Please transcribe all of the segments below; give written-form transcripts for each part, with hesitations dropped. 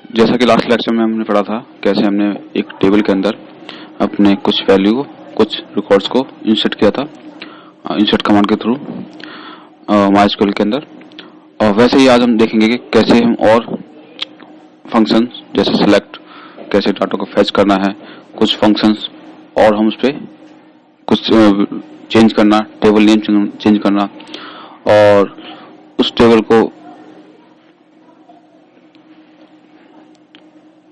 जैसा कि last lecture में हमने पढ़ा था कैसे हमने एक टेबल के अंदर अपने कुछ वैल्यू को, कुछ रिकॉर्ड्स को इंसर्ट किया था इंसर्ट कमांड के थ्रू माइस्क्यूएल के अंदर। और वैसे ही आज हम देखेंगे कि कैसे हम और फंक्शन जैसे सिलेक्ट, कैसे डाटा को फैच करना है, कुछ फंक्शंस और हम उस पर कुछ चेंज करना, टेबल नेम चेंज करना और उस टेबल को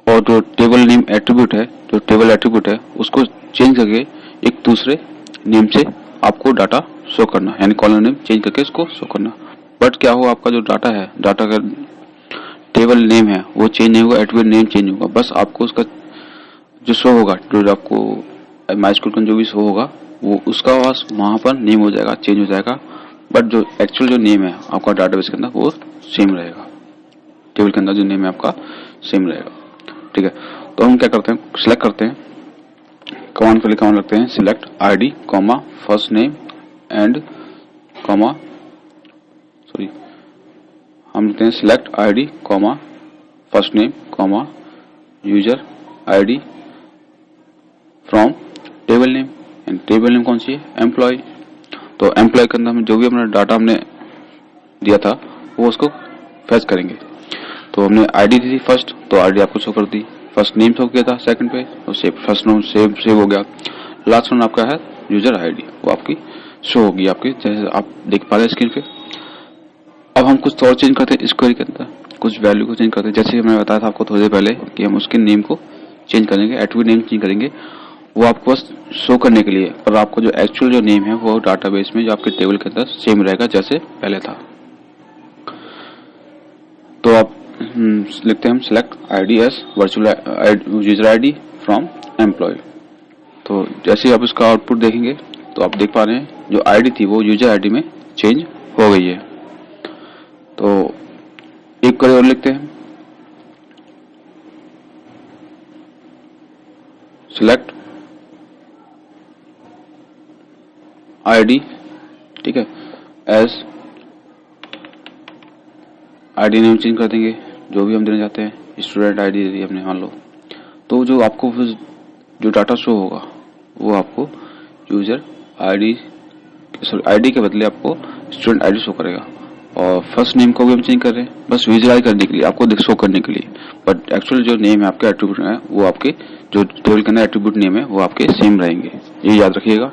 और जो टेबल नेम एट्रीब्यूट है, जो टेबल एट्रीब्यूट है उसको चेंज करके एक दूसरे नेम से आपको डाटा शो करना, यानी कॉलम नेम चेंज करके इसको शो करना। बट क्या होगा, आपका जो डाटा है, डाटा का टेबल नेम है वो चेंज नहीं होगा, एट्रीब्यूट नेम चेंज होगा। बस आपको उसका जो शो होगा, जो आपको माइस्क्यूएल का जो भी शो होगा वो उसका वहां पर नेम हो जाएगा, चेंज हो जाएगा। बट जो एक्चुअल जो नेम है आपका डाटाबेस के अंदर वो सेम रहेगा, टेबल के अंदर जो नेम है आपका सेम रहेगा। ठीक है, तो हम क्या करते हैं, सिलेक्ट करते हैं, कमांड के लिए कमांड लगते हैं select ID comma first name and comma हम लिखते हैं select ID comma first name comma user ID from table name. And table name कौन सी है, एम्प्लॉय। तो एम्प्लॉय के अंदर हम जो भी अपना डाटा हमने दिया था वो उसको फैच करेंगे। तो हमने आईडी दी थी फर्स्ट, तो आईडी आपको शो कर दी, फर्स्ट नेम शो किया था सेकंड पे, तो फर्स्ट नेम सेव हो गया। लास्ट वन आपका है यूजर आईडी, वो आपकी शो होगी आपकी, जैसे आप देख पा रहे हैं स्क्रीन पे। अब हम कुछ और चेंज करते हैं इस क्वेरी के अंदर, कुछ वैल्यू को चेंज करते हैं। जैसे मैंने बताया था आपको थोड़ी देर पहले कि हम उसके नेम को चेंज करेंगे, एट्रीब्यूट नेम चेंज करेंगे, वो आपको बस शो करने के लिए। और आपको जो एक्चुअल जो नेम है वो डाटाबेस में जो आपके टेबल के अंदर सेम रहेगा जैसे पहले था। तो आप लिखते हैं हम select ID S virtual user ID from employ. तो जैसे आप इसका आउटपुट देखेंगे तो आप देख पा रहे हैं जो आईडी थी वो यूजर आईडी में चेंज हो गई है। तो एक क्वेरी और लिखते हैं, सिलेक्ट आईडी, ठीक है, एज आईडी नेम चेंज कर देंगे, जो भी हम देना चाहते हैं, स्टूडेंट आईडी दे दी हमने मान लो। तो जो आपको जो डाटा शो होगा वो आपको यूजर आईडी, सॉरी आईडी के बदले आपको स्टूडेंट आईडी शो करेगा। और फर्स्ट नेम को भी हम चेंज कर रहे हैं बस विजुअलाइज करने के लिए, आपको शो करने के लिए। बट एक्चुअल जो नेम है आपके एट्रीब्यूट है वो आपके जो टेबल के अंदर एट्रीब्यूट नेम है वो आपके सेम रहेंगे, ये याद रखिएगा।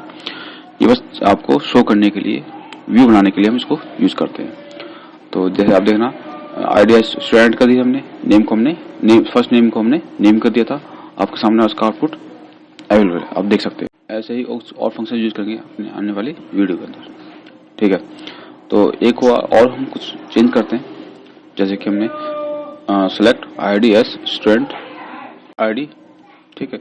ये बस आपको शो करने के लिए, व्यू बनाने के लिए हम इसको यूज करते हैं। तो जैसे आप देखना आईडी स्टूडेंट कर दी हमने, नेम को हमने फर्स्ट नेम को हमने नेम कर दिया था, आपके सामने उसका आउटपुट अवेलेबल है, आप देख सकते हैं। ऐसे ही और फंक्शन यूज करेंगे अपने आने वाली वीडियो के अंदर। ठीक है, तो एक हुआ और हम कुछ चेंज करते हैं, जैसे कि हमने select ID S student ID, ठीक है,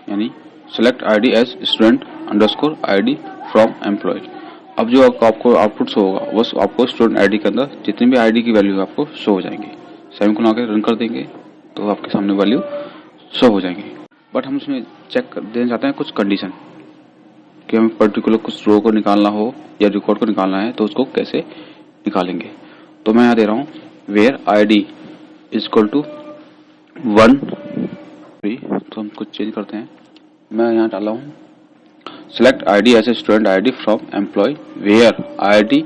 यानी select ID S student underscore ID from employ. अब जो आपको आउटपुट शो होगा बस आपको स्टूडेंट आईडी के अंदर जितनी भी आईडी की वैल्यू है आपको शो हो जाएंगी। सेमीकोलन आके रन कर देंगे तो आपके सामने वैल्यू शो हो जाएंगी। बट हम उसमें चेक देना चाहते हैं कुछ कंडीशन, कि हमें पर्टिकुलर कुछ रो को निकालना हो या रिकॉर्ड को निकालना है तो उसको कैसे निकालेंगे। तो मैं यहाँ दे रहा हूँ where ID is equal to 1, तो हम कुछ चेंज करते हैं। मैं यहाँ डाला हूँ select ID as a student ID from employ where ID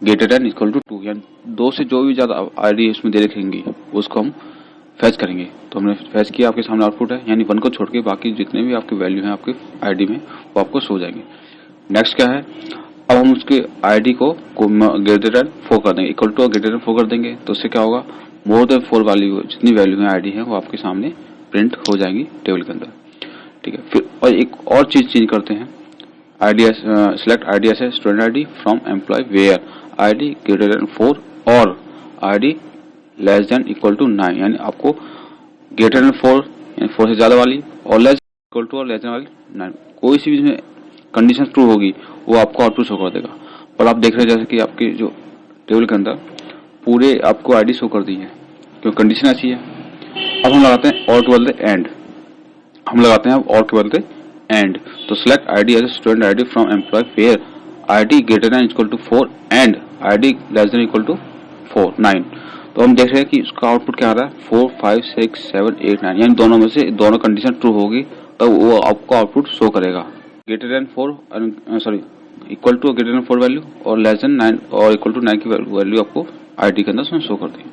greater than equal to 2, यानी 2 से जो भी ज्यादा आईडी इसमें दे रखेंगी उसको हम फैच करेंगे। तो हमने फैच किया, आपके सामने आउटपुट है, यानी 1 को छोड़ के बाकी जितने भी आपकी वैल्यू है आपके आईडी में वो आपको शो हो जाएंगे। नेक्स्ट क्या है, अब हम उसके आईडी को ग्रेटर देन 4 कर देंगे, इक्वल टू ग्रेटर देन 4 कर देंगे। तो उससे क्या होगा, मोर देन 4 वैल्यू जितनी वैल्यू है आईडी है वो आपके सामने प्रिंट हो जाएंगी टेबल के अंदर। ठीक है, फिर और एक और चीज चेंज करते हैं, ID select ID as student ID from employ where ID greater than 4 और ID less than equal to 9, यानी आपको ग्रेटर देन 4 यानी 4 से ज्यादा वाली और लेस इक्वल टू और लेस देन वाली 9, कोई सी भी इसमें कंडीशन ट्रू होगी वो आपको आउटपुट शो कर देगा। पर आप देख रहे हैं जैसे कि आपके जो टेबल के अंदर पूरे आपको आईडी शो कर दी है क्योंकि कंडीशन ऐसी है। अब हम लगाते हैं और के बदले एंड, हम लगाते हैं और के बदले एंड। तो select ID as student ID from employ where ID greater than equal to 4 and ID less than equal to 9। तो हम देख रहे हैं कि उसका आउटपुट क्या आ रहा है 4 5 6 7 8 9, यानी दोनों में से दोनों कंडीशन ट्रू होगी तो वो आपको आउटपुट शो करेगा। Greater than 4 sorry equal to greater than 4 value और लेस देन 9 और इक्वल टू 9 की वैल्यू आपको आईडी के अंदर शो करते हैं।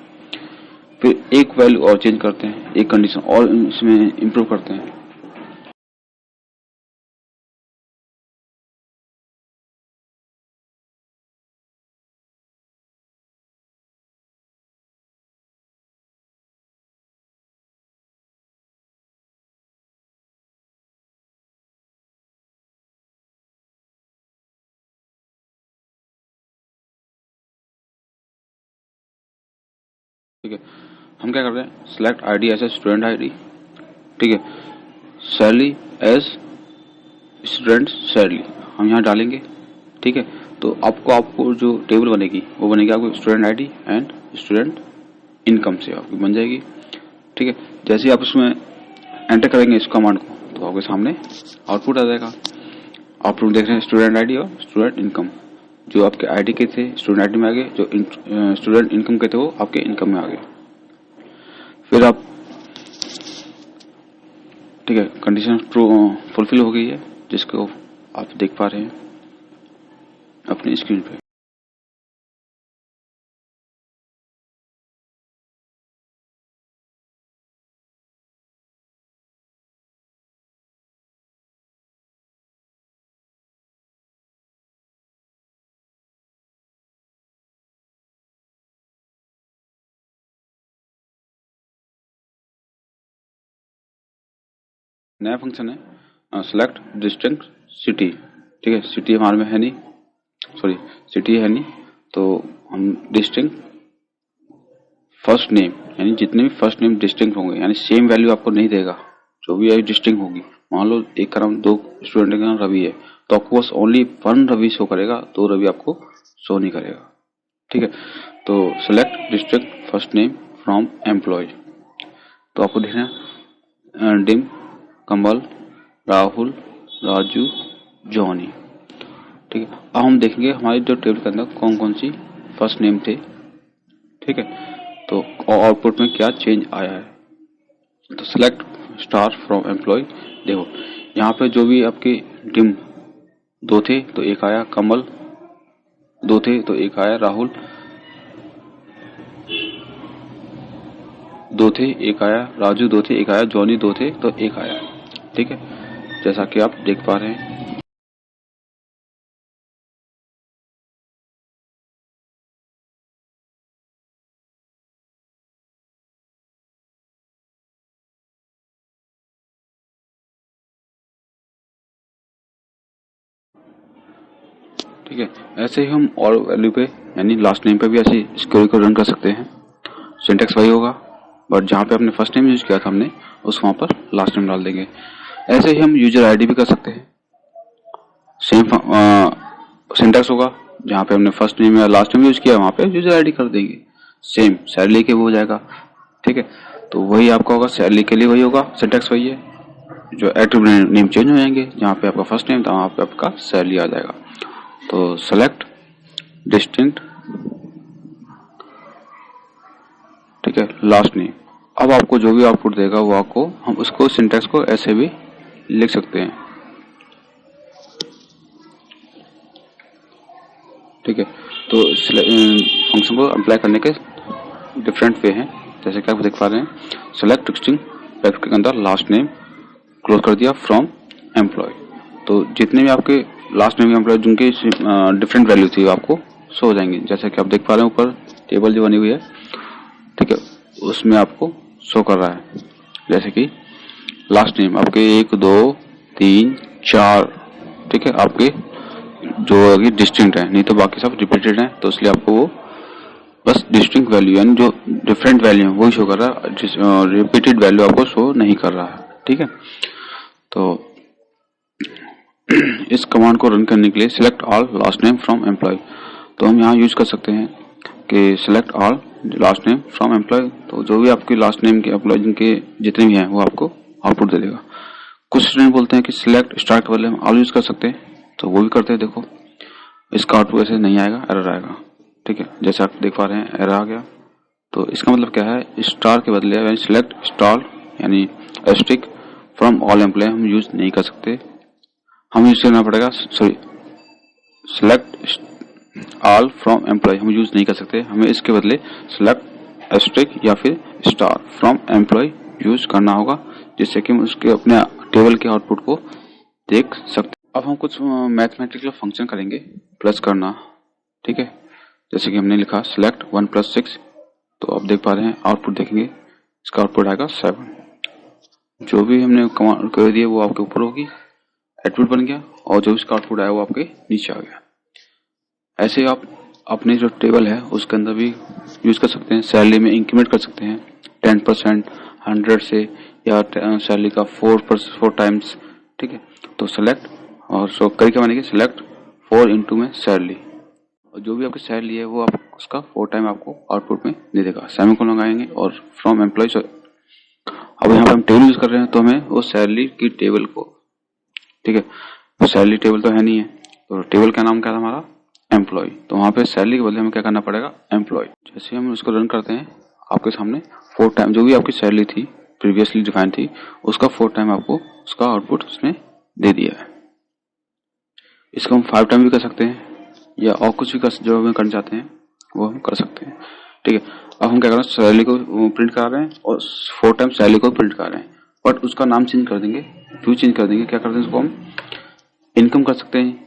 फिर एक वैल्यू और चेंज करते हैं, एक कंडीशन और इसमें इम्प्रूव करते हैं। ठीक है, हम क्या कर रहे हैं, select ID as a student ID. ठीक है, सैलरी एज स्टूडेंट सैलरी हम यहाँ डालेंगे। ठीक है, तो आपको जो टेबल बनेगी वो बनेगी आपको student ID and student income से आपकी बन जाएगी। ठीक है, जैसे ही आप उसमें एंटर करेंगे इस कमांड को तो आपके सामने आउटपुट आ जाएगा। आप लोग देख रहे हैं स्टूडेंट आईडी और स्टूडेंट इनकम, जो आपके आईडी के थे स्टूडेंट आईडी में आ गए, जो स्टूडेंट इनकम के थे वो आपके इनकम में आ गए। फिर आप ठीक है, कंडीशन ट्रू फुलफिल हो गई है जिसको आप देख पा रहे हैं अपनी स्क्रीन पे। नया फंक्शन है सिलेक्ट डिस्टिंक्ट सिटी। ठीक है, सिटी हमारे में है नहीं, सॉरी सिटी है नहीं, तो हम डिस्टिंक्ट फर्स्ट नेम, यानी जितने भी फर्स्ट नेम डिस्टिंक्ट होंगे यानी सेम वैल्यू आपको नहीं देगा, जो भी है डिस्टिंक्ट होगी। मान लो एक का नाम 2 स्टूडेंट का नाम रवि है तो आपको बस ओनली 1 रवि शो करेगा, 2 रवि आपको शो नहीं करेगा। ठीक है, तो select district first name from employ, तो आपको देखना डिम, कमल, राहुल, राजू, जॉनी। ठीक है, अब हम देखेंगे हमारी जो टेबल के अंदर कौन कौन सी फर्स्ट नेम थे। ठीक है, तो आउटपुट में क्या चेंज आया है। तो सिलेक्ट स्टार फ्रॉम एम्प्लॉय, देखो यहाँ पे जो भी आपके डिम 2 थे तो 1 आया, कमल 2 थे तो 1 आया, राहुल 2 थे 1 आया, राजू 2 थे 1 आया, जॉनी 2 थे तो 1 आया। ठीक है, जैसा कि आप देख पा रहे हैं। ठीक है, ऐसे ही हम और वैल्यू पे यानी लास्ट नेम पे भी ऐसे इस क्वेरी को रन कर सकते हैं। सिंटेक्स वही होगा बट जहाँ पे आपने फर्स्ट नेम यूज किया था हमने उस वहाँ पर लास्ट नेम डाल देंगे। ऐसे ही हम यूजर आईडी भी कर सकते हैं। सेम सिंटेक्स होगा, जहाँ पे हमने फर्स्ट नेम या लास्ट नेम यूज किया वहाँ पे यूजर आईडी कर देंगे, सेम सैलरी के वो हो जाएगा। ठीक है, तो वही आपका होगा, सैलरी के लिए वही होगा, सिंटेक्स वही है। जो एट्रीब्यूट नेम चेंज हो जाएंगे, जहाँ पे आपका फर्स्ट नेम था वहाँ पे आपका सैलरी आ जाएगा। तो सेलेक्ट डिस्टिंक्ट, ठीक है, लास्ट नेम। अब आपको जो भी आउटपुट देगा वो आपको हम उसको सिंटेक्स को ऐसे भी लिख सकते हैं। ठीक है, तो फंक्शन को अप्लाई करने के डिफरेंट वे हैं, जैसे कि आप देख पा रहे हैं। सेलेक्ट डिस्टिंक्ट ब्रैकेट के अंदर लास्ट नेम क्लोज कर दिया फ्रॉम एम्प्लॉय, तो जितने भी आपके लास्ट नेम एम्प्लॉय जिनके डिफरेंट वैल्यू थी आपको शो हो जाएंगे। जैसे कि आप देख पा रहे हैं ऊपर टेबल जो बनी हुई है, ठीक है, उसमें आपको शो कर रहा है। जैसे कि लास्ट नेम आपके 1 2 3 4, ठीक है, आपके जो अभी डिस्टिंक्ट है, नहीं तो बाकी सब रिपीटेड है, तो इसलिए आपको वो बस डिस्टिंक्ट वैल्यू यानी जो डिफरेंट वैल्यू है वही शो कर रहा है, रिपीटेड वैल्यू आपको शो नहीं कर रहा है। ठीक है, तो इस कमांड को रन करने के लिए select all last name from employ, तो हम यहाँ यूज कर सकते हैं कि select all last name from employ, तो जो भी आपके लास्ट नेम के एम्प्लॉय जिनके जितने भी हैं वो आपको आउटपुट दे देगा। कुछ स्टूडेंट बोलते हैं कि सिलेक्ट स्टार्ट वाले हम ऑल यूज कर सकते हैं, तो वो भी करते हैं। देखो इसका आउटपुट ऐसे नहीं आएगा, एरर आएगा। ठीक है, जैसे आप देख पा रहे हैं एरर आ गया। तो इसका मतलब क्या है, स्टार के बदले यानी सिलेक्ट स्टार यानी एस्ट्रिक फ्रॉम ऑल एम्प्लॉय हम यूज नहीं कर सकते, हम यूज करना पड़ेगा, sorry select all from employ हम यूज नहीं कर सकते, हमें इसके बदले सिलेक्ट एस्ट्रिक या फिर स्टार फ्रॉम एम्प्लॉय यूज करना होगा, जिससे कि हम उसके अपने टेबल के आउटपुट को देख सकते। अब हम कुछ मैथमेटिकल फंक्शन करेंगे प्लस करना, ठीक है। जैसे कि हमने लिखा सिलेक्ट 1 + 6, तो आप देख पा रहे हैं आउटपुट देखेंगे, इसका आउटपुट आएगा 7। जो भी हमने कमांड कर दिया वो आपके ऊपर होगी, आउटपुट बन गया, और जो इसका आउटपुट आया वो आपके नीचे आ गया। ऐसे आप अपने जो टेबल है उसके अंदर भी यूज कर सकते हैं, सैलरी में इंक्रीमेंट कर सकते हैं 10%, 100 से, या सैलरी का 4 टाइम्स, ठीक है। तो सेलेक्ट और सो करी क्या बनेगी, सिलेक्ट 4 इंटू में सैलरी, और जो भी आपकी सैलरी है वो आप उसका 4 टाइम आपको आउटपुट में दे देगा। सेमीकोलन लगाएंगे और फ्रॉम एम्प्लॉय, अब यहाँ पे हम टेबल यूज कर रहे हैं तो हमें वो सैलरी की टेबल को, ठीक है, तो सैलरी टेबल तो है नहीं है, तो टेबल का नाम क्या था हमारा, एम्प्लॉय, तो वहाँ पे सैलरी के बदले हमें क्या करना पड़ेगा, एम्प्लॉय। जैसे हम उसको रन करते हैं, आपके सामने 4 टाइम जो भी आपकी सैलरी थी प्रीवियसली डिफाइंड थी उसका 4 टाइम आपको उसका आउटपुट उसने दे दिया है। इसको हम 5 टाइम भी कर सकते हैं, या और कुछ भी जो हम करना चाहते हैं वो हम कर सकते हैं, ठीक है। अब हम क्या कर रहे हैं, सैलरी को प्रिंट कर रहे हैं और 4 टाइम सैलरी को प्रिंट कर रहे हैं, बट उसका नाम चेंज कर देंगे, व्यू चेंज कर देंगे, क्या करते हैं उसको हम इनकम कर सकते हैं,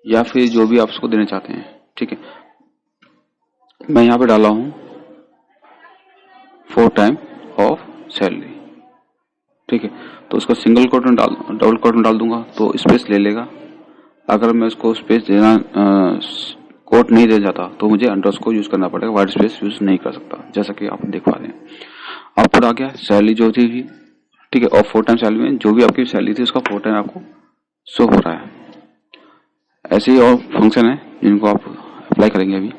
या फिर जो भी आप उसको देना चाहते हैं, ठीक है। मैं यहाँ पे डाला हूँ 4 टाइम ऑफ सैलरी, ठीक है, तो उसको सिंगल कोट में डबल कोट में डाल दूंगा तो स्पेस ले लेगा। अगर मैं उसको स्पेस देना कोट नहीं दे जाता तो मुझे अंडरस्कोर यूज करना पड़ेगा, वाइट स्पेस यूज नहीं कर सकता, जैसा कि आप देख पा रहे हैं। आउटपुट आ गया, सैलरी जो थी, ठीक है, और 4 टाइम सैलरी में जो भी आपकी सैलरी थी उसका 4 टाइम आपको शो हो रहा है। ऐसे ही और फंक्शन है जिनको आप अप्लाई करेंगे अभी,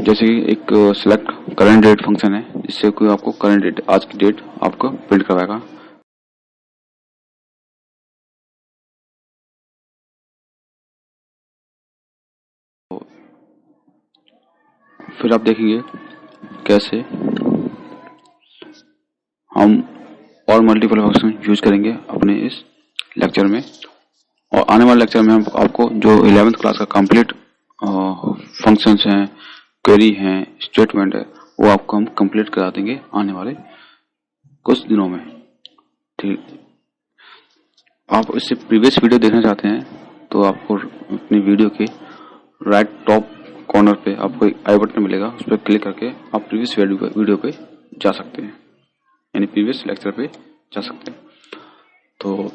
जैसे कि एक सिलेक्ट करंट डेट फंक्शन है, जिससे कोई आपको करंट डेट, आज की डेट आपको प्रिंट करवाएगा। फिर आप देखेंगे कैसे हम और मल्टीपल फंक्शन यूज करेंगे अपने इस लेक्चर में, और आने वाले लेक्चर में हम आपको जो 11th क्लास का कंप्लीट फंक्शंस हैं, क्वेरी हैं, स्टेटमेंट है, वो आपको हम कंप्लीट करा देंगे आने वाले कुछ दिनों में, ठीक। आप इससे प्रीवियस वीडियो देखना चाहते हैं तो आपको अपनी वीडियो के राइट टॉप कॉर्नर पे आपको एक आई बटन मिलेगा, उस पर क्लिक करके आप प्रीवियस वीडियो पे जा सकते हैं, यानी प्रीवियस लेक्चर पे जा सकते हैं। तो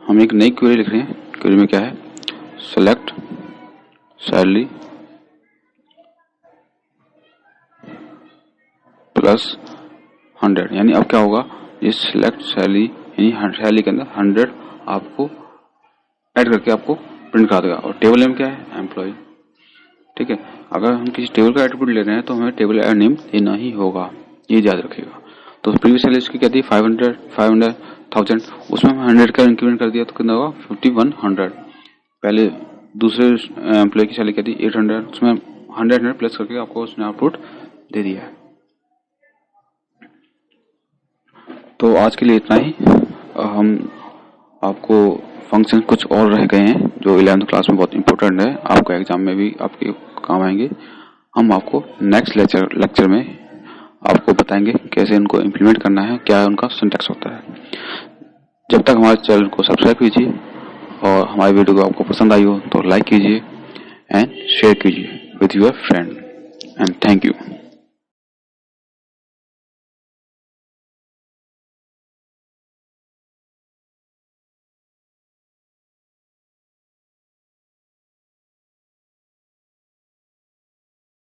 हम एक नई क्वेरी लिख रहे हैं, क्वेरी में क्या है, सेलेक्ट सैलरी प्लस 100, यानी अब क्या होगा, ये सिलेक्ट सैलरी यानी सैलरी के अंदर 100 आपको ऐड करके आपको प्रिंट करा देगा, और टेबल नेम क्या है, एम्प्लॉय, ठीक है। अगर हम किसी टेबल का एट्रीब्यूट ले रहे हैं तो हमें टेबल नेम देना ही होगा, ये याद रखिएगा। तो प्रीवियस सैलरी इसकी क्या थी, 500, 500, 1000, उसमें हम 100 का इंक्रीमेंट कर दिया तो कितना होगा, 5100। पहले दूसरे एम्प्लॉय की सैलरी क्या थी, 800, उसमें 100 प्लस करके आपको उसने आउटपुट दे दिया है। तो आज के लिए इतना ही। हम आपको फंक्शन कुछ और रह गए हैं जो 11th क्लास में बहुत इंपॉर्टेंट है, आपको एग्जाम में भी आपके काम आएंगे। हम आपको नेक्स्ट लेक्चर में आपको बताएंगे कैसे इनको इम्प्लीमेंट करना है, क्या उनका सिंटैक्स होता है। जब तक हमारे चैनल को सब्सक्राइब कीजिए, और हमारी वीडियो को आपको पसंद आई हो तो लाइक कीजिए एंड शेयर कीजिए with your friend, and thank you.